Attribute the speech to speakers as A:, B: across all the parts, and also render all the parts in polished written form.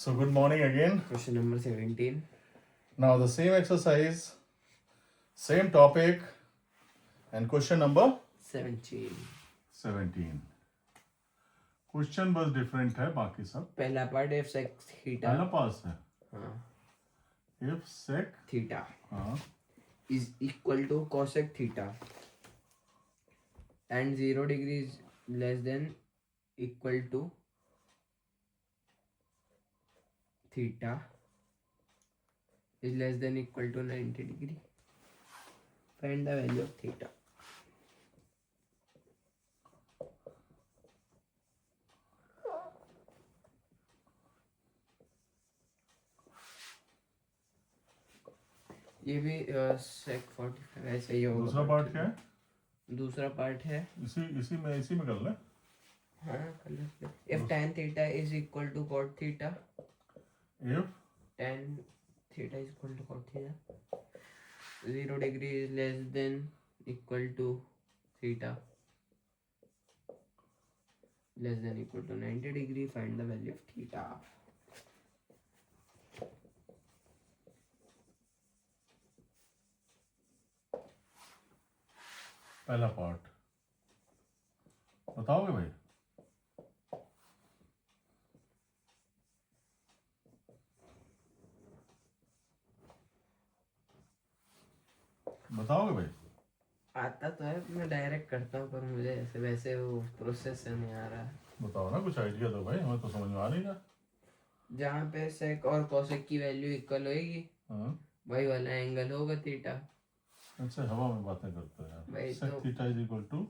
A: So good morning again.
B: Question number 17.
A: Now the same exercise, same topic, and question number
B: 17.
A: 17. Question बस different है बाकी सब.
B: पहला part if sec theta.
A: पहला पास है.
B: हाँ.
A: If sec
B: Theta
A: हाँ
B: is equal to cosec theta and 0 degrees less than equal to theta is less than equal to 90 degree. Find the value of theta. ये भी sec 45 ऐसे ही होगा.
A: दूसरा part क्या है?
B: दूसरा पार्ट है
A: इसी में कर ले.
B: हाँ कर ले. If tan theta is equal to cot theta.
A: If
B: tan theta is equal to cot theta. 0 degree is less than equal to theta. Less than equal to 90 degree. Find the value of theta.
A: पहला part बताओगे भाई? बताओगे भाई?
B: आता तो है, मैं direct करता हूँ पर मुझे ऐसे वैसे वो प्रोसेस से नहीं आ रहा.
A: बताओ ना, कुछ आइडिया दो भाई, हमें तो समझ में आ नहीं रहा.
B: जहाँ पे सेक और कोसेक की वैल्यू इक्वल होगी वही वाला एंगल होगा थीटा.
A: अच्छा हवा में बातें करते हैं.
B: भाई
A: सेक
B: तो
A: थीटा इज इक्वल टू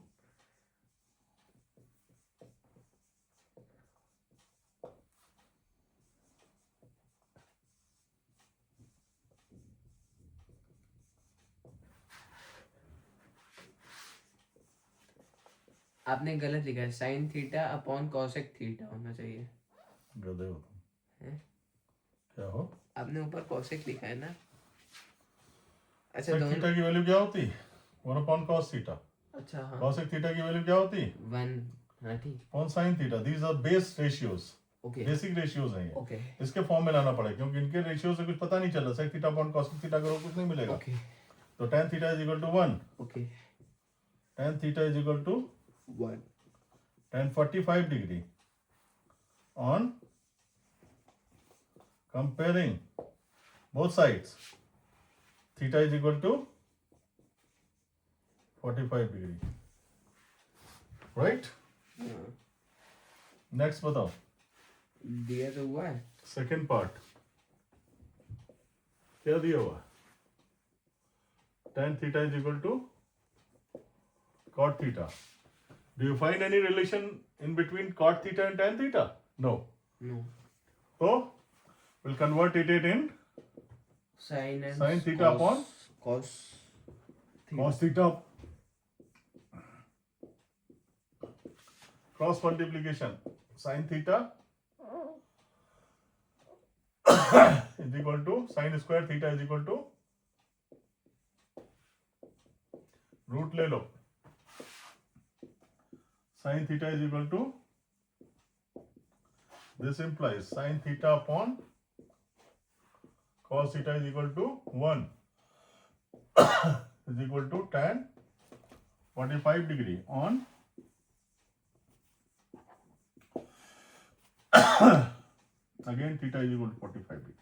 B: आपने गलत लिखा है. Sine theta upon cosec theta होना चाहिए.
A: गधे हो तुम.
B: हैं?
A: क्या हो?
B: आपने ऊपर कोसेक लिखा है ना. अच्छा
A: सेक
B: दोनों.
A: थीटा की वैल्यू क्या होती? 1 अपॉन cos थीटा.
B: अच्छा हाँ.
A: cosec थीटा की वैल्यू क्या होती?
B: 1. हाँ ठीक.
A: Upon sin theta. These are base ratios,
B: okay
A: basic ratios हैं ये.
B: ओके
A: इसके फॉर्म में लाना पड़ेगा क्योंकि इनके रेशियो से कुछ पता नहीं चल रहा. sec theta upon cos theta करो कुछ नहीं मिलेगा.
B: ओके
A: तो tan theta is equal to 1.
B: Okay.
A: tan theta is equal to
B: 1.
A: tan 45 degree on comparing both sides. Theta is equal to 45 degree. Right? Next बताओ.
B: दिया तो हुआ है.
A: Second part. क्या दिया हुआ? Tan theta is equal to cot theta. Do you find any relation in between cot theta and tan theta? No.
B: No.
A: So we'll convert it in
B: Sin and
A: sin theta upon
B: cos
A: cos theta. Cross multiplication. Sin theta is equal to sin square theta is equal to root ले लो. Sin theta is equal to, this implies sin theta upon cos theta is equal to 1 is equal to tan 45 degree on again theta is equal to 45 degree.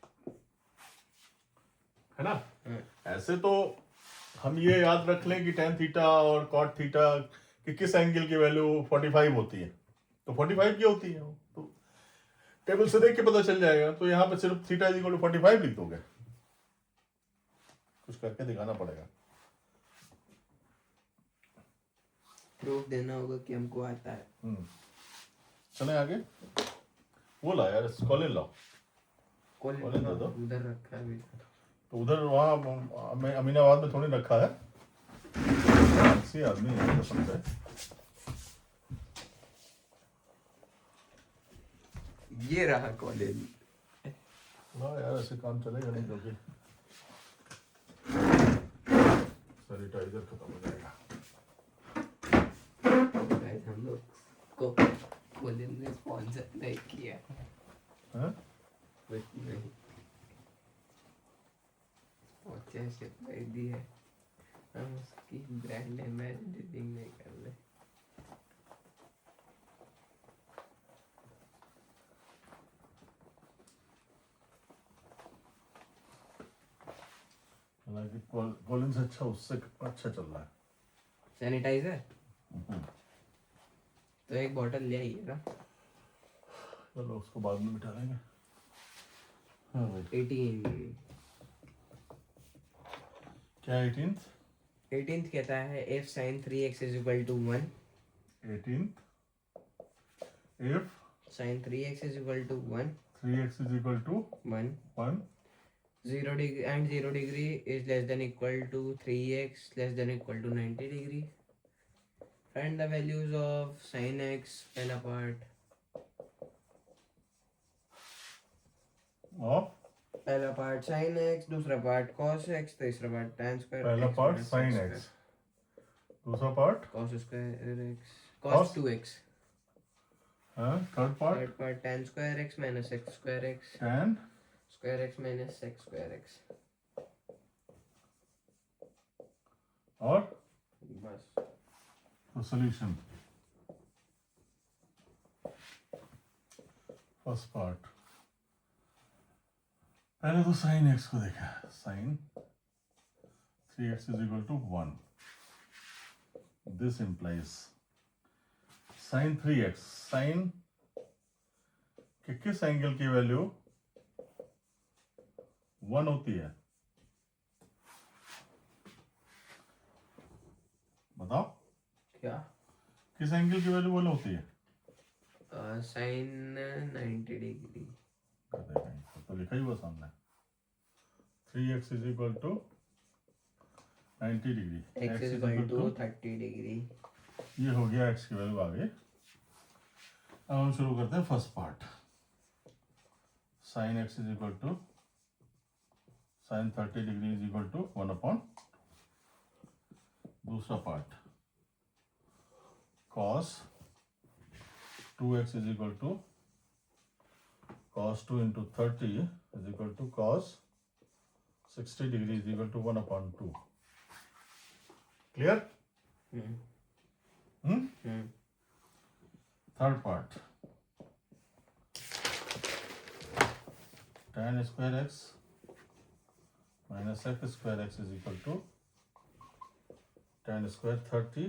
A: है ना? ऐसे तो हम ये याद रख लें कि tan थीटा और cot थीटा कि किस एंगल की वैल्यू 45 होती है. तो 45 की होती है तो टेबल से देख के पता चल जाएगा. तो यहाँ पे सिर्फ थीटा इज इक्वल टू 45 लिख दोगे. कुछ करके दिखाना पड़ेगा.
B: प्रूफ देना होगा कि हमको आता है.
A: चले आगे. वो ला यार, कॉलिन लाओ.
B: कॉलिन दे दो. उधर रखा है अभी.
A: तो उधर वहाँ अमीनाबाद में थोड़ी रखा है. ऐसी आदमी है पसंद है.
B: ये रहा कॉलिन.
A: हाँ यार ऐसे काम चलेगा नहीं क्योंकि सैनिटाइजर खत्म हो जाएगा.
B: हम लोग को कॉलिन ने स्पॉन्सर नहीं किया.
A: हाँ?
B: कुछ नहीं, अच्छे से कर दी है, हम उसकी ब्रांड एम्बेसडरिंग नहीं कर रहे।
A: हालांकि कॉलिन से अच्छा उससे अच्छा चल रहा है।
B: सैनिटाइजर तो एक बॉटल ले आइएगा।
A: चलो उसको बाद में बिठा लेंगे। हाँ भाई
B: 18
A: क्या 18th
B: 18th कहता है if sin 3x is equal to 1,
A: 18th if
B: sin 3x is equal to 1,
A: 3x is equal to
B: 1,
A: 1
B: 0 degree and 0 degree is less than equal to 3x less than equal to 90 degree. Find the values of sin x, पहला part,
A: of
B: पहला part sin x, दूसरा part cos x, तीसरा part tan square
A: पहला
B: x
A: part
B: minus
A: sin
B: square,
A: x, दूसरा part
B: cos square x, cos 2x,
A: third part
B: third part tan square x minus x square x,
A: tan
B: square x minus x square x,
A: और
B: बस।
A: तो solution first part पहले तो sin x को देखा, sin 3x is equal to 1, this implies sin 3x, sin के किस angle की वैल्यू 1 होती है बताओ,
B: क्या
A: किस एंगल की वैल्यू 1 होती है?
B: sin 90 डिग्री,
A: तो लिखा ही हुआ सामने 3x is equal to 90 degree,
B: x is equal to 30 degree.
A: ये हो गया x की वैल्यू आ गई। अब हम शुरू करते हैं first part, sin x is equal to sin 30 degree is equal to 1 upon, दूसरा part cos 2x is equal to cos 2 into 30 is equal to cos 60 degree is equal to 1 upon 2. Clear? Third part, tan square x minus x square x is equal to tan square 30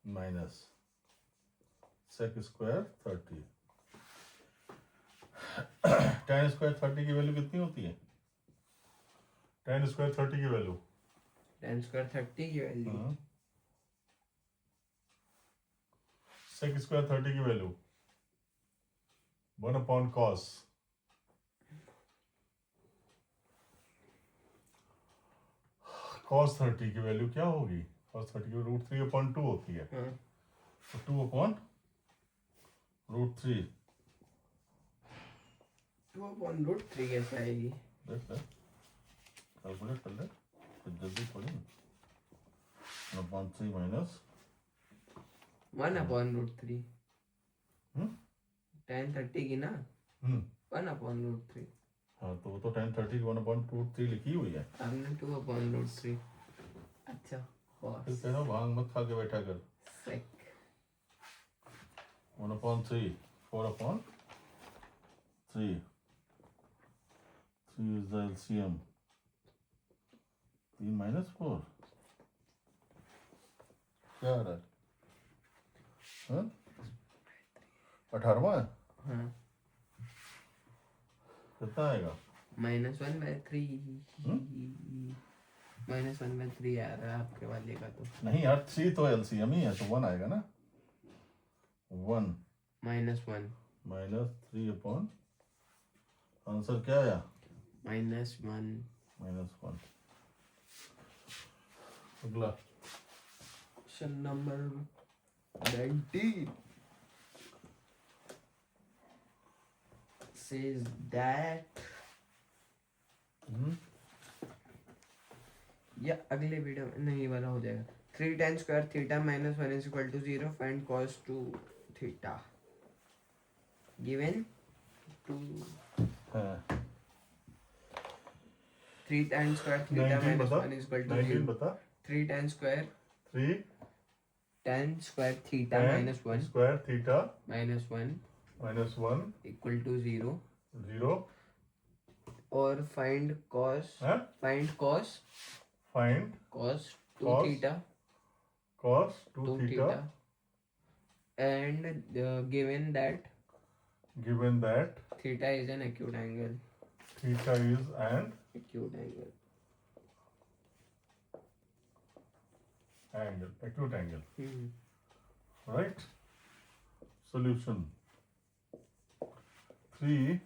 A: minus sec square 30. tan square 30 की value कितनी होती है? tan square 30 की value
B: tan square 30 की value
A: sec square 30 की value 1 upon cos cos 30 की value क्या होगी? cos 30 की रूट 3 upon 2 होती है, तो 2 upon रूट 3,
B: 2 upon root 3 कैसे आएगी?
A: देख ले कैलकुलेट कर ले फिर जल्दी थोड़ी 1 upon 3 minus
B: 1 upon root 3, tan 30 की ना 1 upon root 3,
A: हाँ तो वो तो tan 30 1 upon रूट 3 लिखी हुई है।
B: हमने 2 upon root 3। अच्छा
A: फिर कह रहा हूँ भांग मत खा के बैठा कर।
B: sec
A: 1 upon 3 4 upon 3 3 is the LCM 3 minus 4 क्या आ रहा है? हाँ 18वां है,
B: हाँ
A: कितना आएगा?
B: -1/3 -1/3 आ रहा है आपके वाले का तो।
A: नहीं यार 3 तो LCM ही है तो 1 आएगा ना, 1
B: -1
A: minus 3 upon, आंसर क्या आया?
B: -1।
A: -1। अगला
B: क्वेश्चन नंबर 19 says that या अगले वीडियो में नहीं वाला हो जाएगा। 3 tan square theta minus 1 is equal to 0, find cos 2 theta। given to
A: हाँ
B: 3 tan square theta
A: 19
B: minus
A: बता
B: 1 is equal to
A: 19
B: 0.
A: बता
B: 3 tan square
A: 3
B: theta
A: tan
B: minus 1
A: square theta
B: minus 1
A: minus 1
B: equal to 0.
A: 0
B: Or find cos
A: हाँ
B: find cos
A: find
B: 2
A: cos
B: theta
A: cos 2
B: 2
A: theta
B: theta and given that
A: given that
B: theta is an acute angle.
A: theta is an
B: Acute angle.
A: acute angle,
B: Hmm.
A: right? Solution 3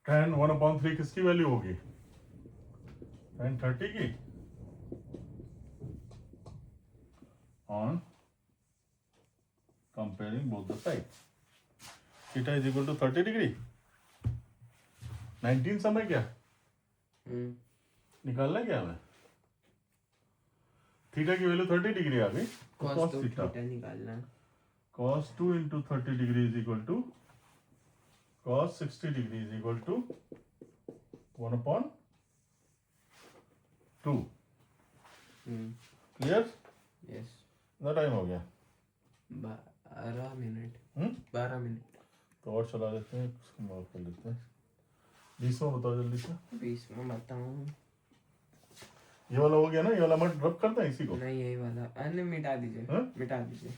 A: tan 1/3 किसकी value होगी tan 30 की on comparing both the sides. Theta is equal to 30 degree. 19 समय क्या
B: Hmm.
A: निकालना है क्या हमें theta की वैल्यू 30 डिग्री आ गई तो
B: Cos
A: cos
B: 2
A: theta
B: theta निकालना.
A: cos 2 into 30 degree is equal to cos 60 degree is equal to 1/2.
B: Hmm.
A: Clear?
B: Yes.
A: ना टाइम हो गया
B: 12 मिनट. 12 मिनट.
A: तो और चला लेते हैं इसको माफ कर लेते हैं 20 में बताओ जल्दी से
B: 20 में बताऊं.
A: ये वाला हो गया ना ये वाला मत रब करते हैं इसी को
B: नहीं यही वाला. अन्य मिटा दीजिए.
A: हाँ?
B: मिटा दीजिए.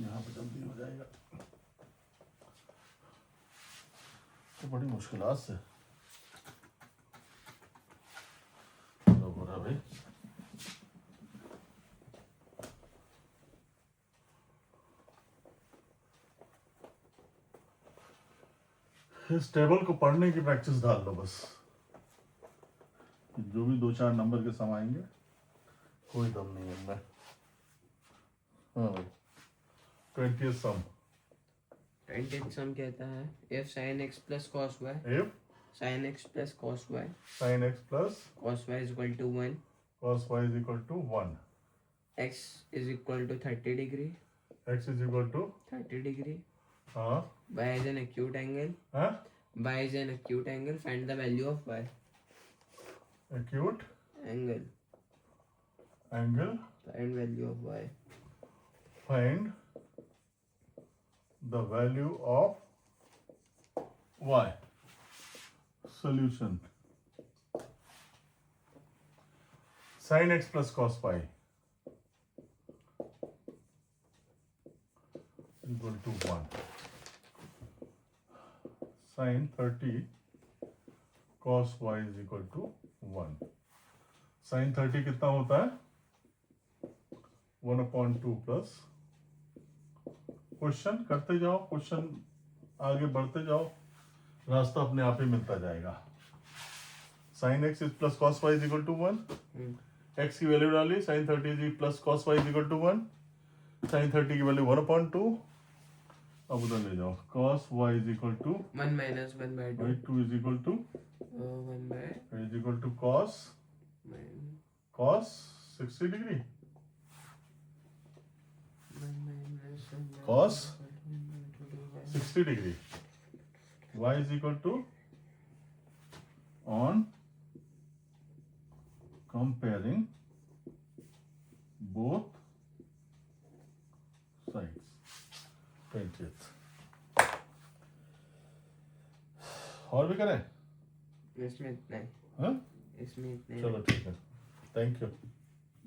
A: यहाँ पे जल्दी हो जाएगा तो बड़ी मुश्किलात से चलो बुरा भाई इस टेबल को पढ़ने की प्रैक्टिस डाल दो बस जो भी 2-4 नंबर के सम आएंगे कोई दम नहीं है इनमें हाँ भाई 20th सम
B: 20th sum कहता है if sin x plus cos y
A: if
B: sin x plus cos y
A: sin x plus
B: cos y is equal to 1
A: cos y is equal to 1
B: x is equal to 30 degree
A: x is equal to
B: 30 degree
A: हाँ
B: y is an acute angle
A: हाँ
B: y is an acute angle find the value of y
A: acute
B: angle
A: angle
B: find value of y
A: find the value of y solution sin x plus cos y equal to 1 sin 30 cos y is equal to 1 sin 30 कितना होता है 1/2 plus question करते जाओ question आगे बढ़ते जाओ रास्ता अपने आप ही मिलता जाएगा sin x is plus cos y is equal to 1 x की वैल्यू डाली sin 30 is plus cos y is equal to 1 sin 30 की वैल्यू 1/2 अब उधर ले जाओ cos y is equal to
B: 1 minus 1 by 2
A: 2 is equal to
B: 1 by
A: is equal to cos 60 degree
B: 1 minus 1 by
A: cos
B: 2
A: 60 degree y is equal to on comparing both sides 20th और भी करें
B: इसमें इतना ही
A: हाँ
B: इसमें इतना ही
A: चलो ठीक है थैंक यू